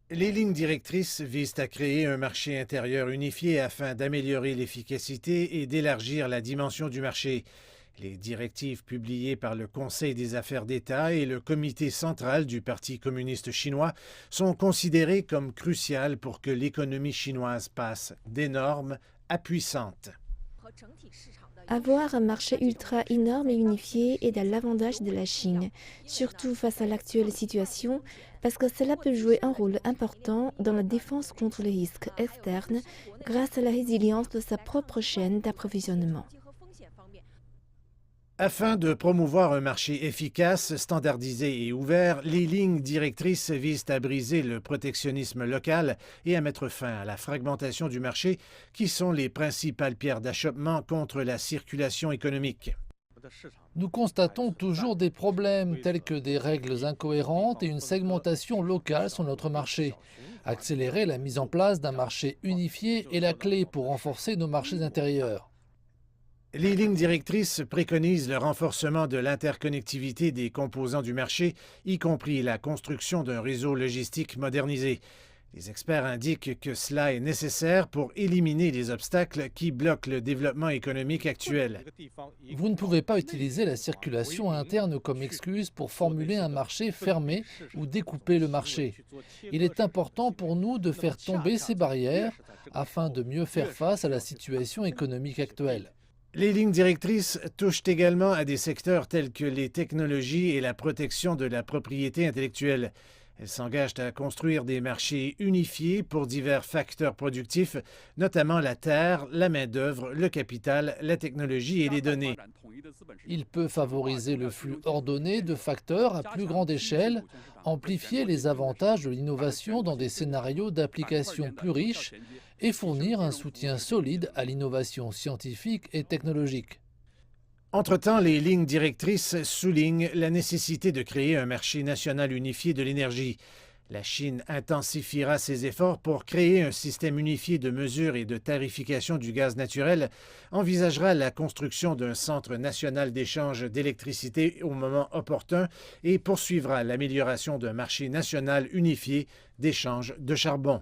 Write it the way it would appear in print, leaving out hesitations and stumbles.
Les lignes directrices visent à créer un marché intérieur unifié afin d'améliorer l'efficacité et d'élargir la dimension du marché. Les directives publiées par le Conseil des affaires d'État et le comité central du Parti communiste chinois sont considérées comme cruciales pour que l'économie chinoise passe des normes à puissante. Avoir un marché ultra énorme et unifié est à l'avantage de la Chine, surtout face à l'actuelle situation, parce que cela peut jouer un rôle important dans la défense contre les risques externes grâce à la résilience de sa propre chaîne d'approvisionnement. Afin de promouvoir un marché efficace, standardisé et ouvert, les lignes directrices visent à briser le protectionnisme local et à mettre fin à la fragmentation du marché, qui sont les principales pierres d'achoppement contre la circulation économique. Nous constatons toujours des problèmes tels que des règles incohérentes et une segmentation locale sur notre marché. Accélérer la mise en place d'un marché unifié est la clé pour renforcer nos marchés intérieurs. Les lignes directrices préconisent le renforcement de l'interconnectivité des composants du marché, y compris la construction d'un réseau logistique modernisé. Les experts indiquent que cela est nécessaire pour éliminer les obstacles qui bloquent le développement économique actuel. Vous ne pouvez pas utiliser la circulation interne comme excuse pour formuler un marché fermé ou découper le marché. Il est important pour nous de faire tomber ces barrières afin de mieux faire face à la situation économique actuelle. Les lignes directrices touchent également à des secteurs tels que les technologies et la protection de la propriété intellectuelle. Elles s'engagent à construire des marchés unifiés pour divers facteurs productifs, notamment la terre, la main-d'œuvre, le capital, la technologie et les données. Il peut favoriser le flux ordonné de facteurs à plus grande échelle, amplifier les avantages de l'innovation dans des scénarios d'application plus riches et fournir un soutien solide à l'innovation scientifique et technologique. Entre-temps, les lignes directrices soulignent la nécessité de créer un marché national unifié de l'énergie. La Chine intensifiera ses efforts pour créer un système unifié de mesure et de tarification du gaz naturel, envisagera la construction d'un centre national d'échange d'électricité au moment opportun et poursuivra l'amélioration d'un marché national unifié d'échange de charbon.